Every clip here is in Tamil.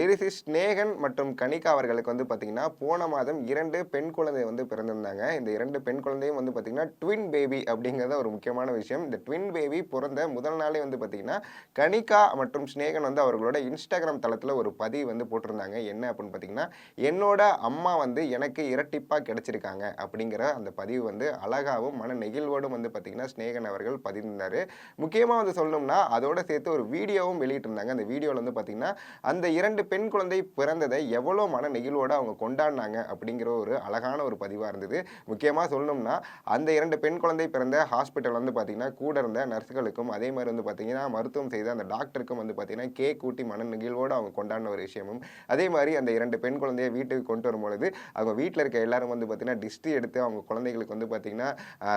லிரிசிஸ்ட் ஸ்நேகன் மற்றும் கனிகா அவர்களுக்கு வந்து பார்த்தீங்கன்னா, போன மாதம் 2 பெண் குழந்தை வந்து பிறந்திருந்தாங்க. இந்த 2 பெண் குழந்தையும் வந்து பார்த்தீங்கன்னா, ட்வின் பேபி அப்படிங்கிறது ஒரு முக்கியமான விஷயம். இந்த ட்வின் பேபி பொறந்த முதல் நாளே வந்து பார்த்தீங்கன்னா, கனிகா மற்றும் ஸ்நேகன் வந்து அவர்களோட இன்ஸ்டாகிராம் தளத்தில ஒரு பதிவு வந்து போட்டிருந்தாங்க. என்ன அப்படின்னு பார்த்தீங்கன்னா, "என்னோட அம்மா வந்து எனக்கு இரட்டிப்பா கிடைச்சிருக்காங்க." அப்படிங்கிற அந்த பதிவு வந்து அழகாவும், மன நெகிழ்வோடும் வந்து பார்த்தீங்கன்னா, ஸ்நேகன் அவர்கள் பதிந்திருந்தாரு. முக்கியமா வந்து சொல்லணும்னா, அதோட சேர்த்து ஒரு வீடியோவும் வெளியிட்டிருந்தாங்க. அந்த வீடியோல வந்து பார்த்தீங்கன்னா, அந்த 2 பெண் குழந்தை பிறந்ததை எவ்வளோ மன நெகிழ்வோட அவங்க கொண்டாடினாங்க அப்படிங்கிற ஒரு அழகான ஒரு பதிவா இருந்தது. முக்கியமா சொல்லணும்னா, அந்த 2 பெண் குழந்தை பிறந்த ஹாஸ்பிட்டல் வந்து பார்த்தீங்கன்னா, கூட இருந்த நர்ஸ்களுக்கும், அதே மாரி வந்து பார்த்தீங்கன்னா, மருத்துவம் செய்த அந்த டாக்டருக்கும் வந்து பார்த்தீங்கன்னா, கேக் ஊட்டி மன நெகிழ்வோட அவங்க கொண்டாடின ஒரு விஷயமும், அதே மாரி அந்த 2 பெண் குழந்தைய வீட்டுக்கு கொண்டு வரும்பொழுது, அவங்க வீட்ல இருக்க எல்லாரும் வந்து பார்த்தீங்கன்னா, டிஸ்டி எடுத்து அவங்க குழந்தைகளுக்கு வந்து பார்த்தீங்கன்னா,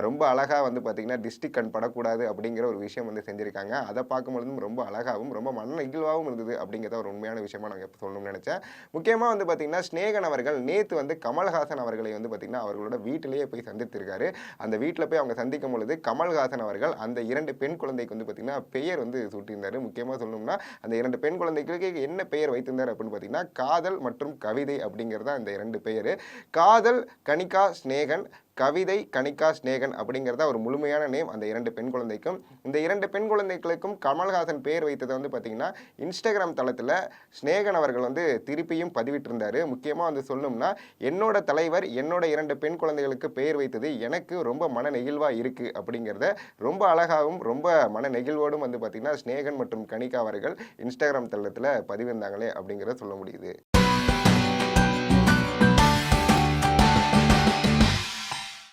ரொம்ப அழகா வந்து பார்த்தீங்கன்னா, டிஸ்டி கண் படக்கூடாது அப்படிங்கிற ஒரு விஷயம் வந்து செஞ்சிருக்காங்க. அத பார்க்கும்பொழுதும் ரொம்ப அழகாவும், ரொம்ப மன நெகிழ்வாவும் இருந்தது அப்படிங்கிறத ஒரு உண்மையான விஷயமா நான் இப்ப சொல்லணும்னு நெனச்சேன். முக்கியமா வந்து பார்த்தீங்கன்னா, சினேகன் அவர்கள் நேத்து வந்து கமல்ஹாசன் அவர்களை வந்து பார்த்தீங்கன்னா, அவர்களோட வீட்டிலேயே போய் சந்தித்திருக்காரு. அந்த வீட்ல போய் அவங்க சந்திக்கும் பொழுது, கமல்ஹாசன் அவர்கள் அந்த 2 பெண் குழந்தைக்கு வந்து பார்த்தீங்கன்னா, பெயர் வந்து சூட்டியிருந்தாரு. முக்கியமா சொல்லணும்னா, அந்த 2 பெண் குழந்தைகளுக்கு என்ன பெயர் வைத்திருந்தார் அப்படின்னு பார்த்தீங்கன்னா, காதல் மற்றும் கவிதை அப்படிங்கிறது தான் இந்த 2 பெயரு. காதல் கனிகா சினேகன், கவிதை கனிகா சினேகன் அப்படிங்கிறதா ஒரு முழுமையான நேம் அந்த 2 பெண் குழந்தைக்கும். இந்த 2 பெண் குழந்தைகளுக்கும் கமல்ஹாசன் பெயர் வைத்தது வந்து பார்த்தீங்கன்னா, இன்ஸ்டாகிராம் தளத்தில சினேகன் அவர்கள் வந்து திருப்பியும் பதிவிட்டிருந்தாரு. முக்கியமா வந்து சொல்லணும்னா, "என்னோட தலைவர் என்னோட 2 பெண் குழந்தைகளுக்கு பெயர் வைத்தது எனக்கு ரொம்ப மன நெகிழ்வா இருக்கு." அப்படிங்கிறத ரொம்ப அழகாவும், ரொம்ப மன நெகிழ்வோடும் வந்து பார்த்தீங்கன்னா, சினேகன் மற்றும் கனிகா அவர்கள் இன்ஸ்டாகிராம் தளத்தில பதிவிருந்தாங்களே அப்படிங்கிறத சொல்ல முடியுது.